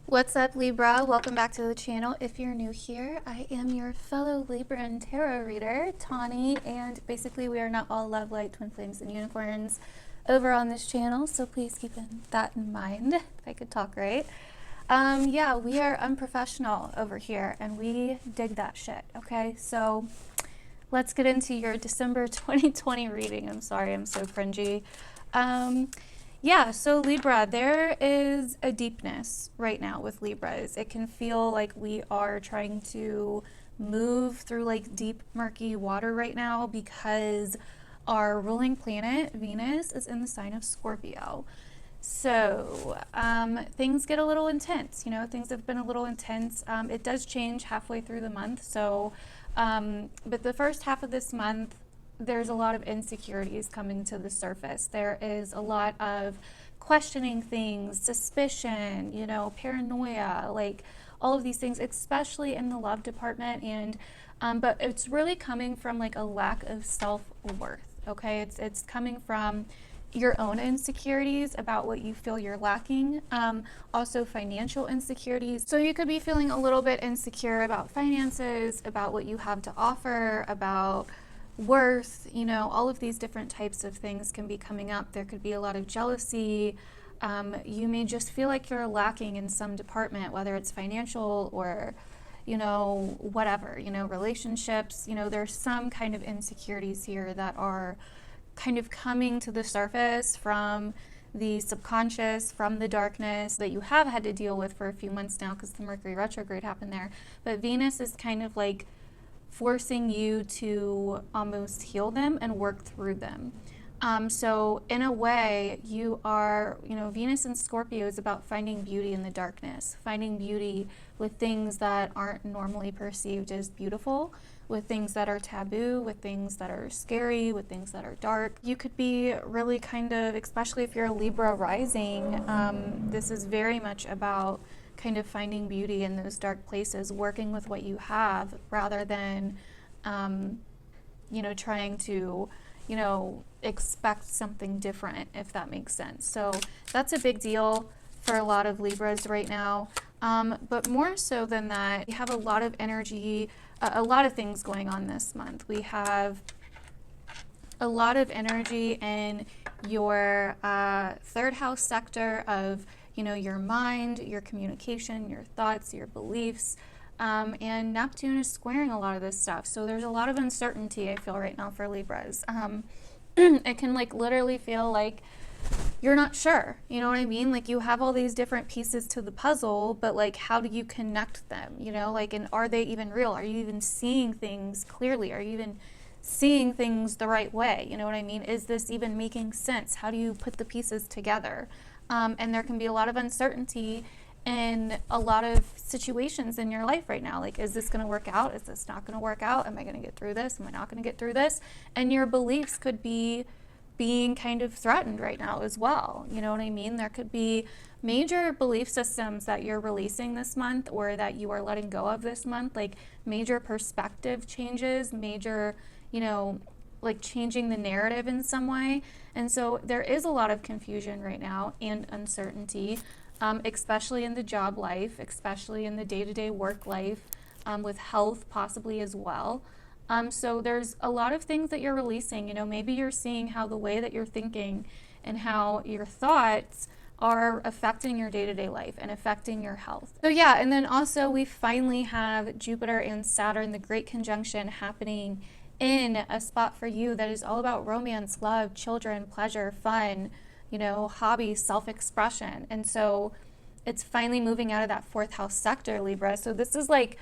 What's up, Libra? Welcome back to the channel. If you're new here, I am your fellow Libra and tarot reader, Tawny, and basically we are not all love, light, twin flames, and unicorns over on this channel, so please keep that in mind, if I could talk right. Yeah, we are unprofessional over here, and we dig that shit, okay? So let's get into your December 2020 reading. I'm sorry, I'm so cringy. Yeah, so Libra, there is a deepness right now with Libras. It can feel like we are trying to move through like deep, murky water right now because our ruling planet, Venus, is in the sign of Scorpio. So things get a little intense, things have been a little intense. It does change halfway through the month. So, but the first half of this month, there's a lot of insecurities coming to the surface. There is a lot of questioning things, suspicion, paranoia, like all of these things, especially in the love department. And but it's really coming from like a lack of self-worth. Okay, it's coming from your own insecurities about what you feel you're lacking, also financial insecurities. So you could be feeling a little bit insecure about finances, about what you have to offer, about worth, all of these different types of things can be coming up. There could be a lot of jealousy. You may just feel like you're lacking in some department, whether it's financial or, whatever, relationships. There's some kind of insecurities here that are kind of coming to the surface from the subconscious, from the darkness that you have had to deal with for a few months now because the Mercury retrograde happened there. But Venus is kind of like forcing you to almost heal them and work through them. So in a way, you are, Venus in Scorpio is about finding beauty in the darkness, finding beauty with things that aren't normally perceived as beautiful, with things that are taboo, with things that are scary, with things that are dark. You could be really kind of, especially if you're a Libra rising, this is very much about kind of finding beauty in those dark places, working with what you have rather than, trying to, expect something different, if that makes sense. So that's a big deal for a lot of Libras right now. But more so than that, we have a lot of energy, a lot of things going on this month. We have a lot of energy in your third house sector of your mind, your communication, your thoughts, your beliefs, and Neptune is squaring a lot of this stuff. So there's a lot of uncertainty, I feel, right now for Libras. It can like literally feel like you're not sure, you know what I mean? Like you have all these different pieces to the puzzle, but like how do you connect them, and are they even real? Are you even seeing things clearly? Are you even seeing things the right way? You know what I mean? Is this even making sense? How do you put the pieces together? And there can be a lot of uncertainty in a lot of situations in your life right now. Like, is this going to work out? Is this not going to work out? Am I going to get through this? Am I not going to get through this? And your beliefs could be being kind of threatened right now as well. You know what I mean? There could be major belief systems that you're releasing this month or that you are letting go of this month, like major perspective changes, major, like changing the narrative in some way. And so there is a lot of confusion right now and uncertainty, especially in the job life, especially in the day-to-day work life, with health possibly as well. So there's a lot of things that you're releasing. Maybe you're seeing how the way that you're thinking and how your thoughts are affecting your day-to-day life and affecting your health. So yeah, and then also we finally have Jupiter and Saturn, the Great Conjunction, happening in a spot for you that is all about romance, love, children, pleasure, fun, hobbies, self-expression. And so it's finally moving out of that fourth house sector, Libra. So this is like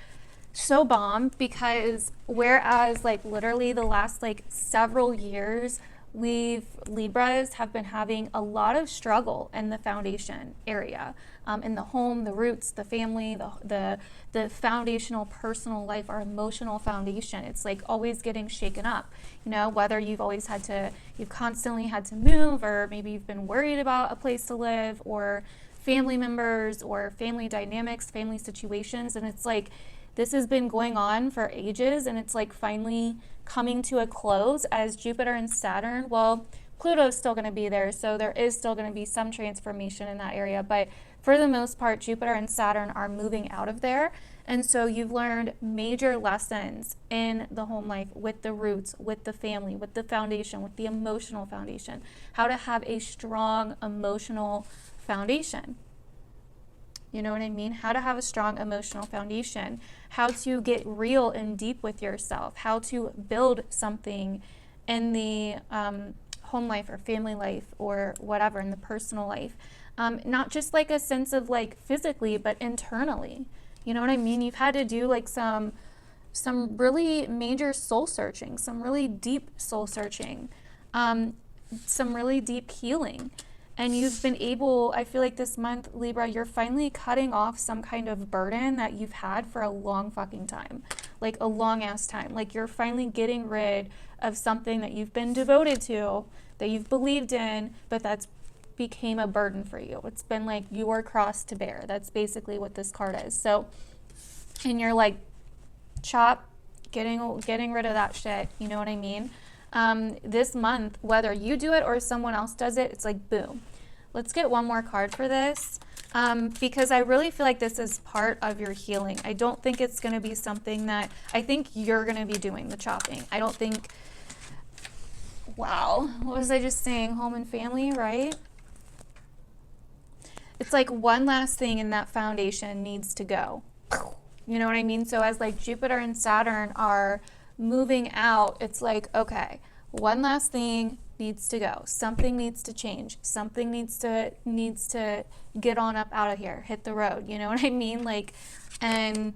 so bomb because whereas like literally the last like several years, Libras have been having a lot of struggle in the foundation area, in the home, the roots, the family, the foundational personal life, our emotional foundation. It's like always getting shaken up, whether you've constantly had to move, or maybe you've been worried about a place to live, or family members, or family dynamics, family situations. And it's like, this has been going on for ages, and it's like finally coming to a close as Jupiter and Saturn, well, Pluto's still going to be there, so there is still going to be some transformation in that area, but for the most part, Jupiter and Saturn are moving out of there. And so you've learned major lessons in the home life with the roots, with the family, with the foundation, with the emotional foundation, how to have a strong emotional foundation. You know what I mean? How to have a strong emotional foundation, how to get real and deep with yourself, how to build something in the home life or family life or whatever, in the personal life. Not just like a sense of like physically, but internally. You know what I mean? You've had to do like some really major soul searching, some really deep soul searching, some really deep healing. And you've been able, I feel like this month, Libra, you're finally cutting off some kind of burden that you've had for a long fucking time, like a long ass time. Like you're finally getting rid of something that you've been devoted to, that you've believed in, but that's became a burden for you. It's been like your cross to bear. That's basically what this card is. So, and you're like, chop, getting rid of that shit. You know what I mean? This month, whether you do it or someone else does it, it's like boom. Let's get one more card for this, because I really feel like this is part of your healing. I don't think it's going to be something that, I think you're going to be doing the chopping. I don't think, wow, what was I just saying? Home and family, right? It's like one last thing in that foundation needs to go. You know what I mean? So as like Jupiter and Saturn are moving out, it's like, okay, one last thing needs to go. Something needs to change. Something needs to get on up out of here, hit the road. You know what I mean? Like, and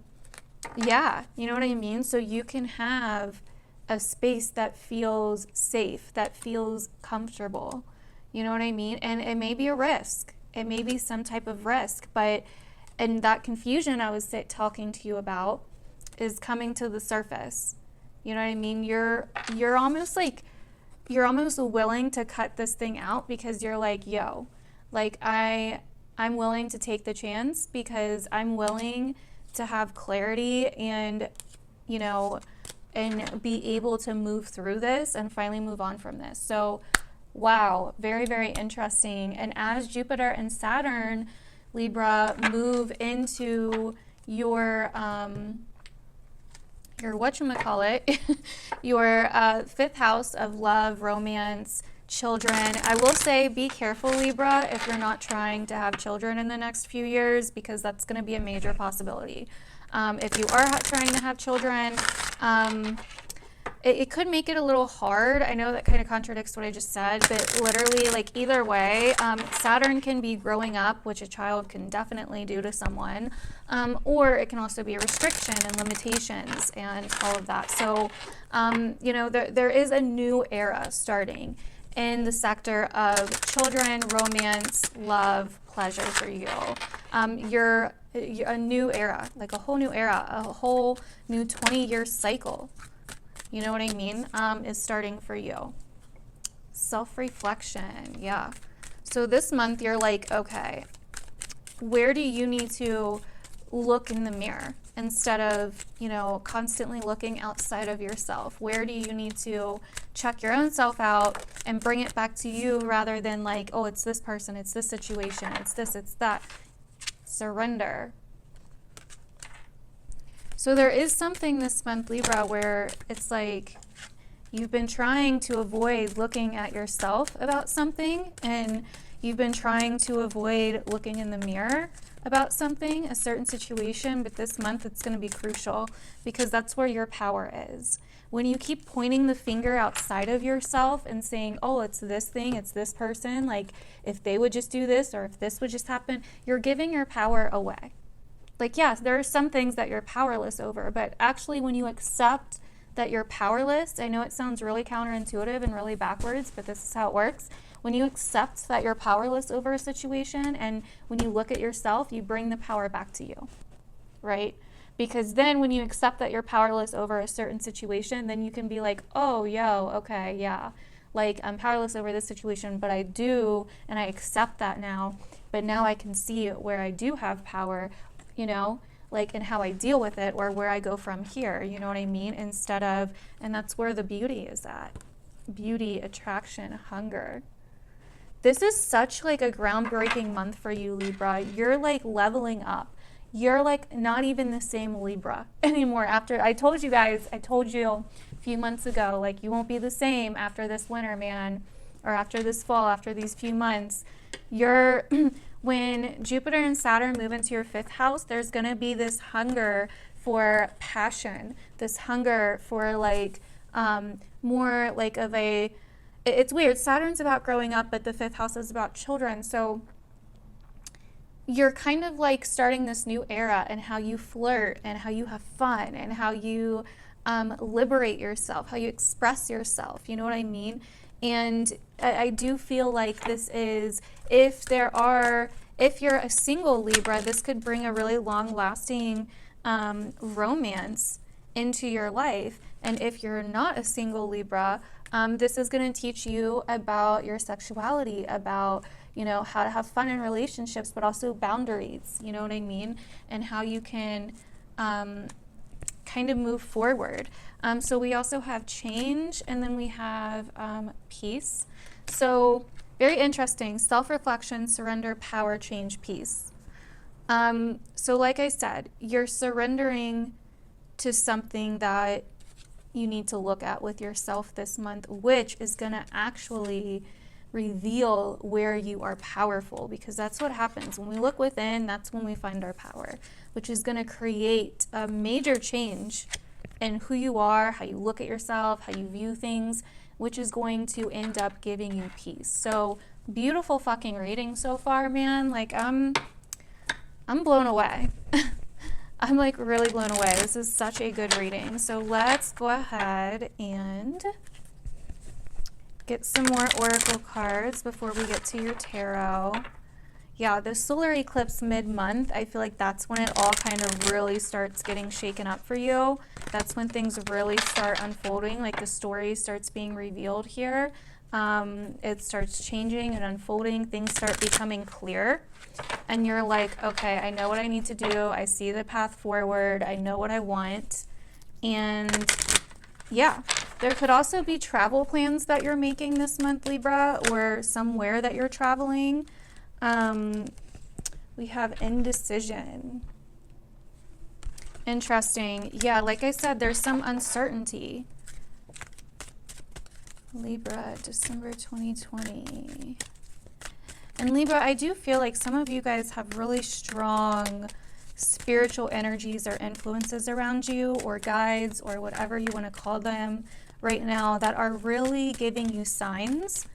yeah, you know what I mean? So you can have a space that feels safe, that feels comfortable. You know what I mean? And it may be a risk. It may be some type of risk, but, and that confusion I was talking to you about is coming to the surface. You know what I mean? You're almost like, you're almost willing to cut this thing out because you're like, yo, like I'm willing to take the chance because I'm willing to have clarity and, you know, and be able to move through this and finally move on from this. So, wow, very, very interesting. And as Jupiter and Saturn, Libra, move into your whatchamacallit, your fifth house of love, romance, children. I will say be careful, Libra, if you're not trying to have children in the next few years, because that's going to be a major possibility. If you are trying to have children, it could make it a little hard. I know that kind of contradicts what I just said, but literally, like, either way, Saturn can be growing up, which a child can definitely do to someone, or it can also be a restriction and limitations and all of that. So, you know, there is a new era starting in the sector of children, romance, love, pleasure for you. You're a new era, like a whole new era, a whole new 20-year cycle. You know what I mean? Is starting for you. Self-reflection, yeah. So this month you're like, okay, where do you need to look in the mirror instead of, you know, constantly looking outside of yourself? Where do you need to check your own self out and bring it back to you rather than like, oh, it's this person, it's this situation, it's this, it's that. Surrender. So there is something this month, Libra, where it's like you've been trying to avoid looking at yourself about something, and you've been trying to avoid looking in the mirror about something, a certain situation, but this month it's going to be crucial because that's where your power is. When you keep pointing the finger outside of yourself and saying, oh, it's this thing, it's this person, like if they would just do this or if this would just happen, you're giving your power away. Like, yes, there are some things that you're powerless over, but actually when you accept that you're powerless, I know it sounds really counterintuitive and really backwards, but this is how it works. When you accept that you're powerless over a situation and when you look at yourself, you bring the power back to you, right? Because then when you accept that you're powerless over a certain situation, then you can be like, oh, yo, okay, yeah. Like, I'm powerless over this situation, but I do, and I accept that now. But now I can see where I do have power, you know, like, and how I deal with it or where I go from here, you know what I mean? Instead of, and that's where the beauty is at. Beauty, attraction, hunger. This is such like a groundbreaking month for you, Libra. You're like leveling up. You're like not even the same Libra anymore. After I told you guys, I told you a few months ago, like you won't be the same after this winter, man, or after this fall, after these few months. You're when Jupiter and Saturn move into your 5th house, there's going to be this hunger for passion, this hunger for like more like of a, it's weird. Saturn's about growing up, but the 5th house is about children. So you're kind of like starting this new era and how you flirt and how you have fun and how you liberate yourself, how you express yourself. You know what I mean? And I do feel like this is, if you're a single Libra, this could bring a really long lasting romance into your life. And if you're not a single Libra, this is going to teach you about your sexuality, about, you know, how to have fun in relationships, but also boundaries, you know what I mean? And how you can kind of move forward. So we also have change, and then we have peace. So very interesting, self-reflection, surrender, power, change, peace. So like I said, you're surrendering to something that you need to look at with yourself this month, which is going to actually reveal where you are powerful, because that's what happens when we look within. That's when we find our power, which is going to create a major change in who you are, how you look at yourself, how you view things, which is going to end up giving you peace. So beautiful fucking reading so far, man. Like I'm blown away. I'm like really blown away. This is such a good reading. So let's go ahead and get some more oracle cards before we get to your tarot. Yeah, the solar eclipse mid-month, I feel like that's when it all kind of really starts getting shaken up for you. That's when things really start unfolding, like the story starts being revealed here. It starts changing and unfolding. Things start becoming clear. And you're like, okay, I know what I need to do. I see the path forward. I know what I want. And yeah, there could also be travel plans that you're making this month, Libra, or somewhere that you're traveling. We have indecision. Interesting. Yeah, like I said, there's some uncertainty. Libra, December 2020. And Libra, I do feel like some of you guys have really strong spiritual energies or influences around you, or guides, or whatever you want to call them right now, that are really giving you signs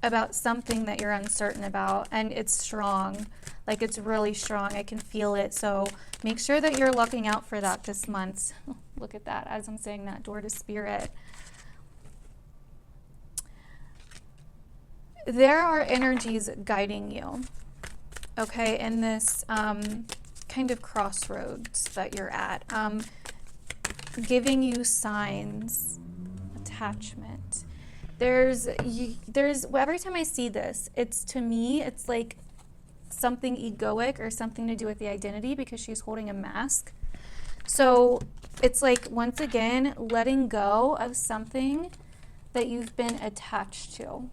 about something that you're uncertain about. And it's strong, like it's really strong. I can feel it. So make sure that you're looking out for that this month. Look at that as I'm saying that, door to spirit. There are energies guiding you, okay, in this kind of crossroads that you're at, giving you signs, attachment. There's every time I see this, it's, to me, it's like something egoic or something to do with the identity, because she's holding a mask. So it's like, once again, letting go of something that you've been attached to.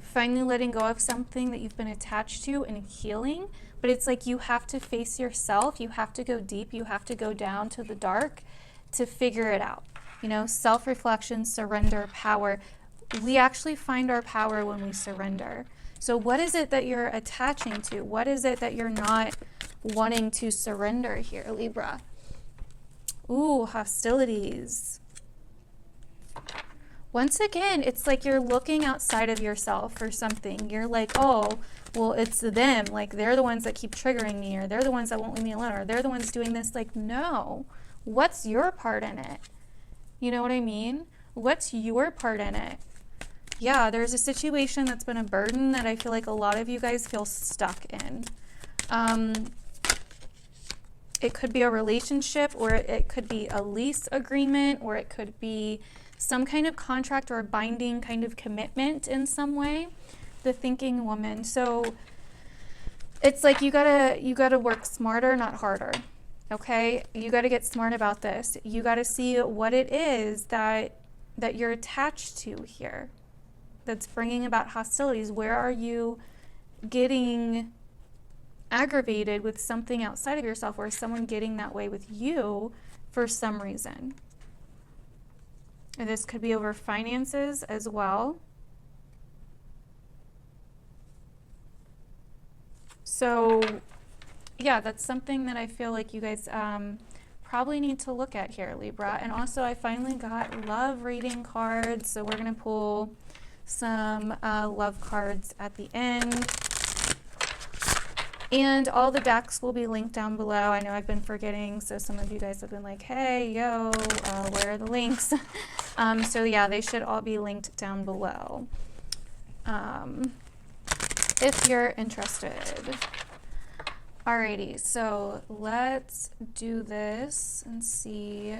Finally letting go of something that you've been attached to and healing. But it's like you have to face yourself. You have to go deep. You have to go down to the dark to figure it out. You know, self-reflection, surrender, power. We actually find our power when we surrender. So what is it that you're attaching to? What is it that you're not wanting to surrender here, Libra? Ooh, hostilities. Once again, it's like you're looking outside of yourself for something. You're like, oh, well, it's them. Like, they're the ones that keep triggering me, or they're the ones that won't leave me alone, or they're the ones doing this. Like, no. What's your part in it? You know what I mean? What's your part in it? Yeah, there's a situation that's been a burden that I feel like a lot of you guys feel stuck in. It could be a relationship, or it could be a lease agreement, or it could be some kind of contract or a binding kind of commitment in some way. The thinking woman. So it's like you gotta work smarter, not harder. Okay? You gotta get smart about this. You gotta see what it is that you're attached to here. that's bringing about hostilities? Where are you getting aggravated with something outside of yourself, or someone getting that way with you for some reason? And this could be over finances as well. So yeah, that's something that I feel like you guys probably need to look at here, Libra. And also I finally got love reading cards, so we're going to pull some love cards at the end. And all the decks will be linked down below. I know I've been forgetting, so some of you guys have been like, hey, yo, where are the links? So yeah, they should all be linked down below if you're interested. Alrighty, so let's do this and see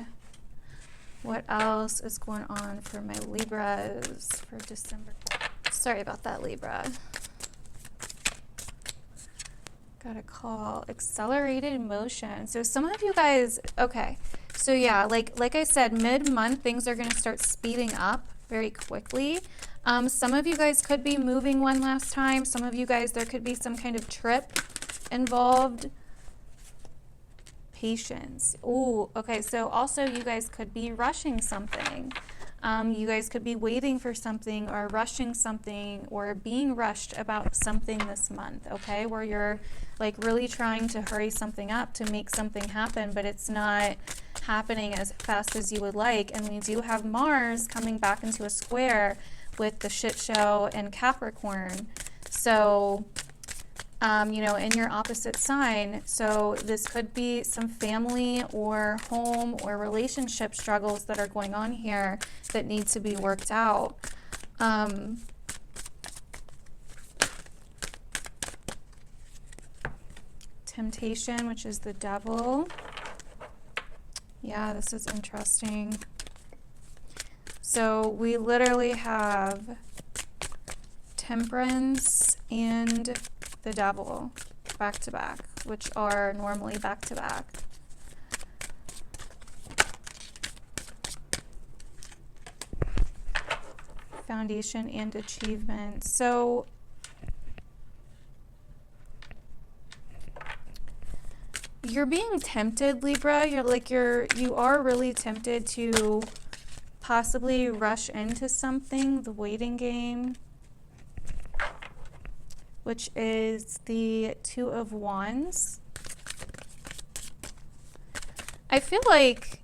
what else is going on for my Libras for December. Sorry about that, Libra. Got a call. Accelerated motion. So some of you guys, okay. So yeah, like I said, mid-month things are going to start speeding up very quickly. Some of you guys could be moving one last time. Some of you guys, there could be some kind of trip involved. Patience. Ooh, okay. So also you guys could be rushing something. You guys could be waiting for something or rushing something or being rushed about something this month, okay? Where you're like really trying to hurry something up to make something happen, but it's not happening as fast as you would like. And we do have Mars coming back into a square with the shit show and Capricorn. So, you know, in your opposite sign. So this could be some family or home or relationship struggles that are going on here that need to be worked out. Temptation, which is the devil. Yeah, this is interesting. So we literally have Temperance and the devil back to back, which are normally back to back. Foundation and achievement. So you're being tempted, Libra. You are really tempted to possibly rush into something, the waiting game, which is the Two of Wands. I feel like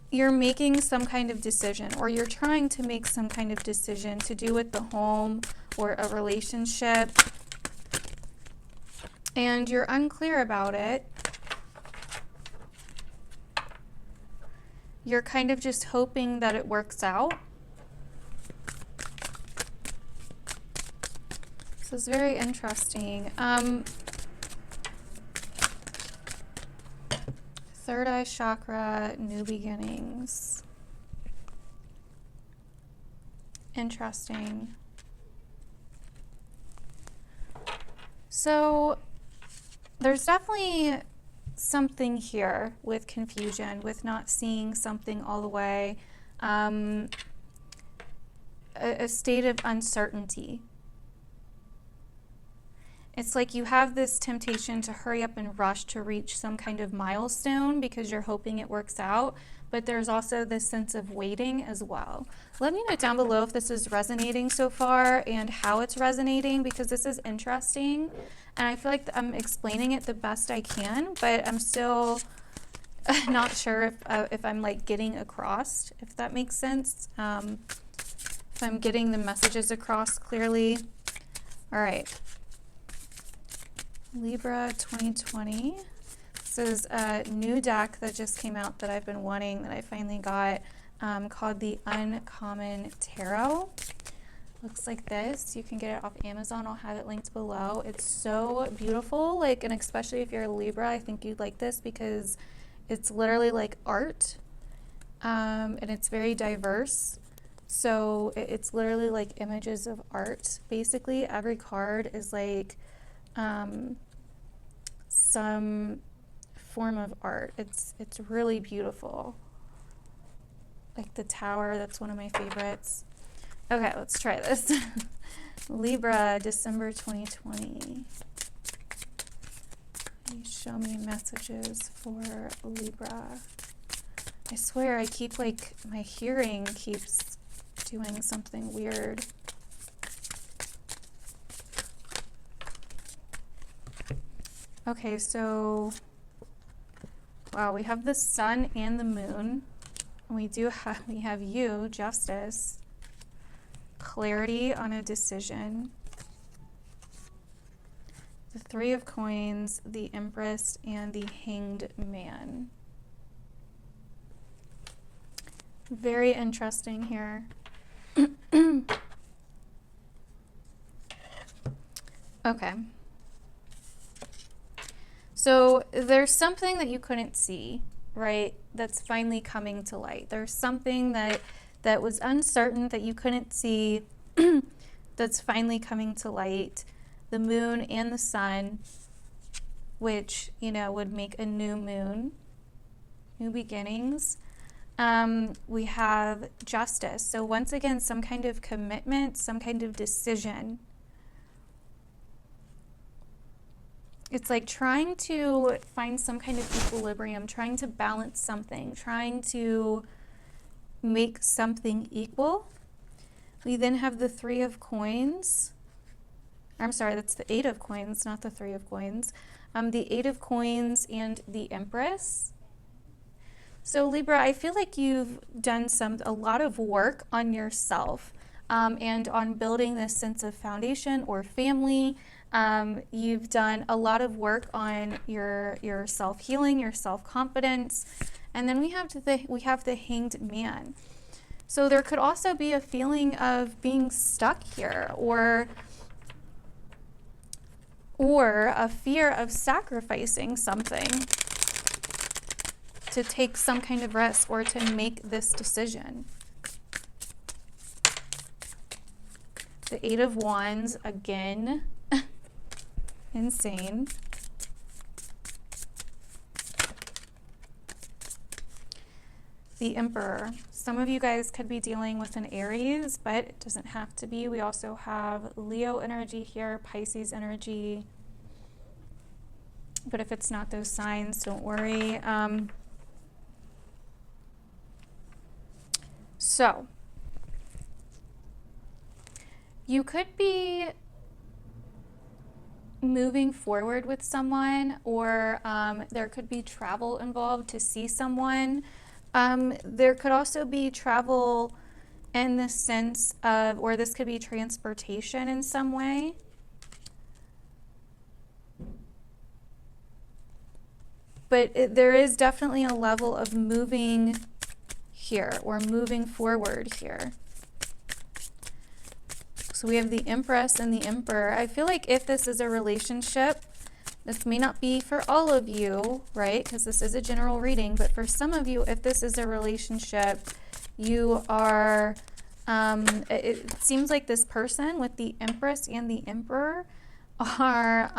you're making some kind of decision, or you're trying to make some kind of decision to do with the home or a relationship, and you're unclear about it. You're kind of just hoping that it works out. This is very interesting. Third eye chakra, new beginnings. Interesting. So there's definitely something here with confusion, with not seeing something all the way, a state of uncertainty. It's like you have this temptation to hurry up and rush to reach some kind of milestone because you're hoping it works out, but there's also this sense of waiting as well. Let me know down below if this is resonating so far and how it's resonating, because this is interesting. And I feel like I'm explaining it the best I can, but I'm still not sure if I'm like getting across, if that makes sense. If I'm getting the messages across clearly. All right. Libra 2020. This is a new deck that just came out that I've been wanting, that I finally got, called the Uncommon Tarot. Looks like this. You can get it off Amazon. I'll have it linked below. It's so beautiful, like, and especially if you're a Libra, I think you'd like this because it's literally like art, and it's very diverse. So it's literally like images of art. Basically, every card is like some form of art. It's really beautiful. Like the tower, that's one of my favorites. Okay, let's try this. Libra, December 2020. Please show me messages for Libra. I swear I keep like, my hearing keeps doing something weird. Okay, so, wow, we have the sun and the moon. And we have you, justice, clarity on a decision, the Three of Coins, the Empress, and the Hanged Man. Very interesting here. Okay. So there's something that you couldn't see, right? That's finally coming to light. There's something that was uncertain that you couldn't see that's finally coming to light. The moon and the sun, which, you know, would make a new moon, new beginnings. We have justice. So once again, some kind of commitment, some kind of decision. It's like trying to find some kind of equilibrium, trying to balance something, trying to make something equal. We then have the Three of Coins. I'm sorry, that's the Eight of Coins, not the Three of Coins. The Eight of Coins and the Empress. So Libra, I feel like you've done a lot of work on yourself and on building this sense of foundation or family. You've done a lot of work on your self-healing, your self-confidence. And then we have the Hanged Man. So there could also be a feeling of being stuck here, or a fear of sacrificing something to take some kind of risk or to make this decision. The Eight of Wands, again, insane. The Emperor. Some of you guys could be dealing with an Aries, but it doesn't have to be. We also have Leo energy here, Pisces energy. But if it's not those signs, don't worry. So, you could be moving forward with someone, or there could be travel involved to see someone. There could also be travel in the sense of, or this could be transportation in some way. But there is definitely a level of moving here, or moving forward here. So we have the Empress and the Emperor. I feel like if this is a relationship, this may not be for all of you, right? Because this is a general reading, but for some of you, if this is a relationship, you are, it seems like this person with the Empress and the Emperor are,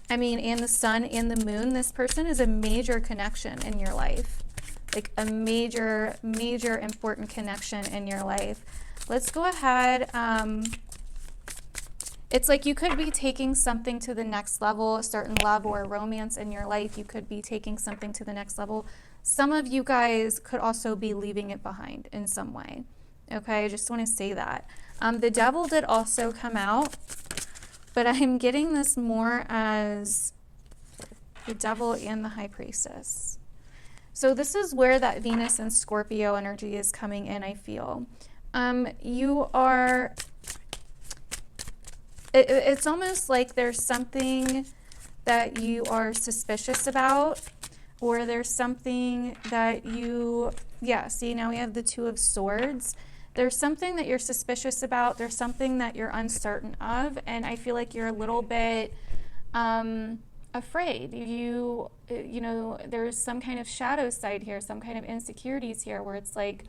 I mean, and the Sun and the Moon, this person is a major connection in your life. Like a major, major important connection in your life. Let's go ahead. It's like you could be taking something to the next level, a certain love or romance in your life. You could be taking something to the next level. Some of you guys could also be leaving it behind in some way. Okay, I just want to say that. The Devil did also come out, but I'm getting this more as the Devil and the High Priestess. So this is where that Venus and Scorpio energy is coming in, I feel. You are, it's almost like there's something that you are suspicious about, or there's something that you, yeah, see, now we have the Two of Swords. There's something that you're suspicious about. There's something that you're uncertain of, and I feel like you're a little bit afraid. You know, there's some kind of shadow side here, some kind of insecurities here, where it's like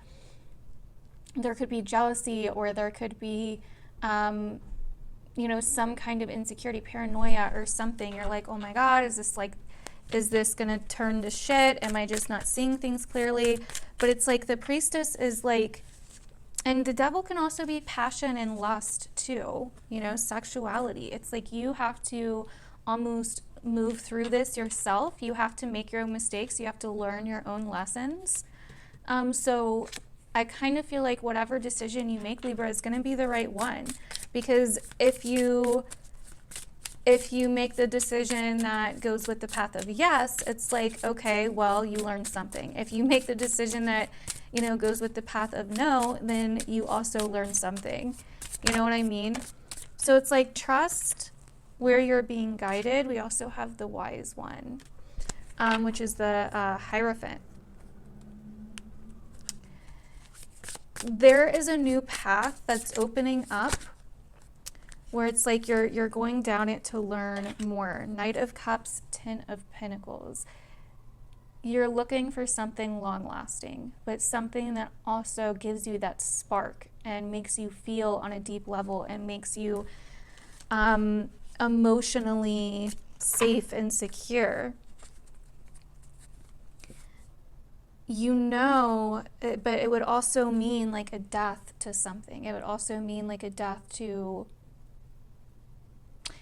there could be jealousy, or there could be, you know, some kind of insecurity, paranoia or something. You're like, oh my God, is this gonna turn to shit? Am I just not seeing things clearly? But it's like the Priestess is like, And the devil can also be passion and lust too, you know, sexuality. It's like you have to almost move through this yourself. You have to make your own mistakes. You have to learn your own lessons. So I kind of feel like whatever decision you make, Libra, is going to be the right one. Because if you make the decision that goes with the path of yes, it's like, okay, well, you learned something. If you make the decision that, you know, goes with the path of no, then you also learn something. You know what I mean? So it's like trust where you're being guided. We also have the wise one, which is the Hierophant. There is a new path that's opening up where it's like you're going down it to learn more. Knight of Cups, Ten of Pentacles. You're looking for something long-lasting, but something that also gives you that spark and makes you feel on a deep level and makes you emotionally safe and secure. You know, but it would also mean like a death to something. It would also mean like a death to...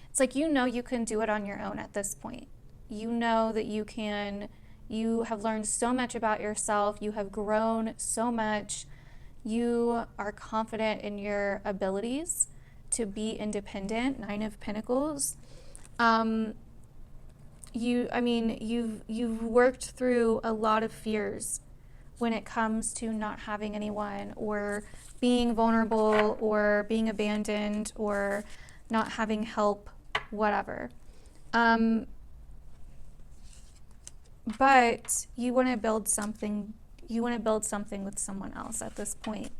It's like, you know, you can do it on your own at this point. You know that you can, you have learned so much about yourself. You have grown so much. You are confident in your abilities to be independent. Nine of Pentacles. You've worked through a lot of fears when it comes to not having anyone or being vulnerable or being abandoned or not having help, whatever. But you want to build something. You want to build something with someone else at this point.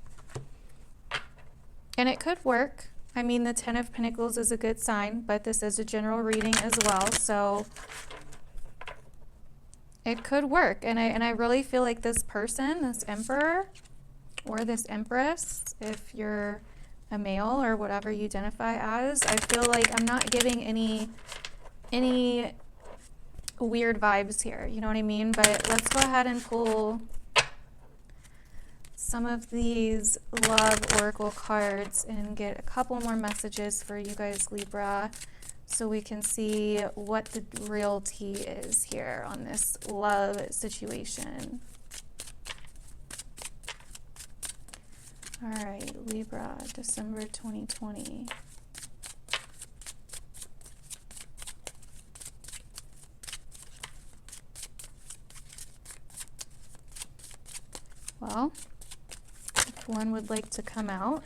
And it could work. I mean, the Ten of Pentacles is a good sign, but this is a general reading as well, so it could work. And I really feel like this person, this Emperor or this Empress, if you're a male or whatever you identify as, I feel like I'm not getting any weird vibes here, you know what I mean? But let's go ahead and pull some of these love oracle cards and get a couple more messages for you guys, Libra, so we can see what the real tea is here on this love situation. All right, Libra, December 2020. Well, if one would like to come out,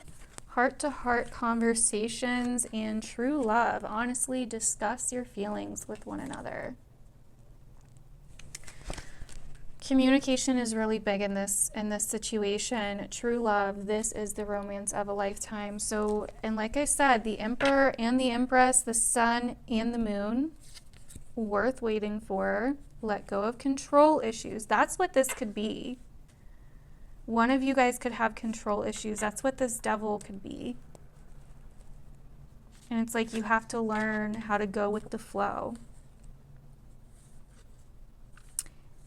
heart-to-heart conversations and true love. Honestly, discuss your feelings with one another. Communication is really big in this situation. True love, this is the romance of a lifetime. So, and like I said, the Emperor and the Empress, the Sun and the Moon, worth waiting for. Let go of control issues. That's what this could be. One of you guys could have control issues. That's what this Devil could be. And it's like you have to learn how to go with the flow.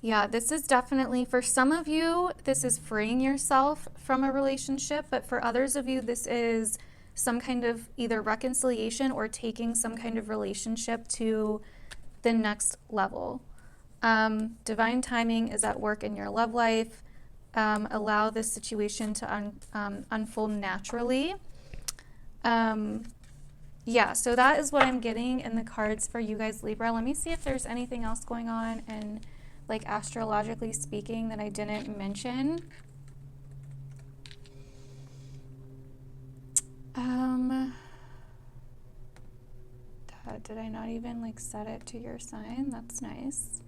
Yeah, this is definitely, for some of you, this is freeing yourself from a relationship, but for others of you, this is some kind of either reconciliation or taking some kind of relationship to the next level. Divine timing is at work in your love life. Allow this situation to unfold naturally. Yeah, so that is what I'm getting in the cards for you guys, Libra. Let me see if there's anything else going on and like astrologically speaking that I didn't mention. Did I not even like set it to your sign? That's nice.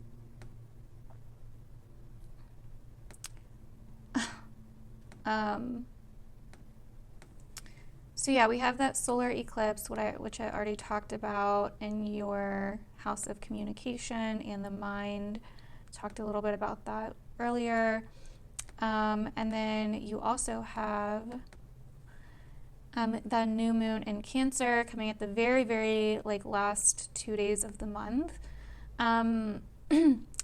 So yeah, we have that solar eclipse, which I already talked about in your house of communication and the mind. Talked a little bit about that earlier. And then you also have the new moon in Cancer coming at the very, very like last 2 days of the month,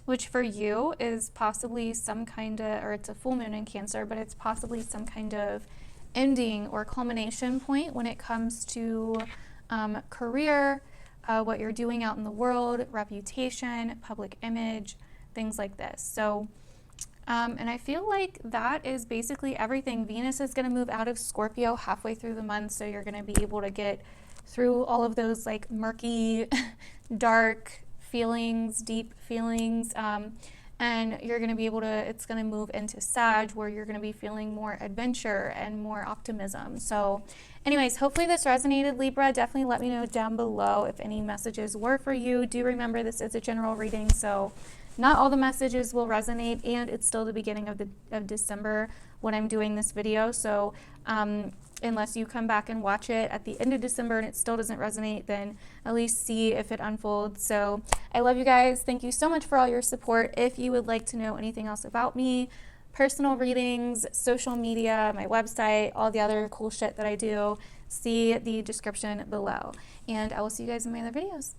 which for you is possibly some kind of, or it's a full moon in Cancer, but it's possibly some kind of ending or culmination point when it comes to career, what you're doing out in the world, reputation, public image, things like this. So, and I feel like that is basically everything. Venus is going to move out of Scorpio halfway through the month, so you're going to be able to get through all of those like murky, dark feelings, deep feelings, and you're going to be able to, it's going to move into Sag, where you're going to be feeling more adventure and more optimism. So anyways, hopefully this resonated, Libra. Definitely let me know down below if any messages were for you. Do remember this is a general reading, so not all the messages will resonate, and it's still the beginning of December when I'm doing this video. So unless you come back and watch it at the end of December and it still doesn't resonate, then at least see if it unfolds. So I love you guys. Thank you so much for all your support. If you would like to know anything else about me, personal readings, social media, my website, all the other cool shit that I do, see the description below. And I will see you guys in my other videos.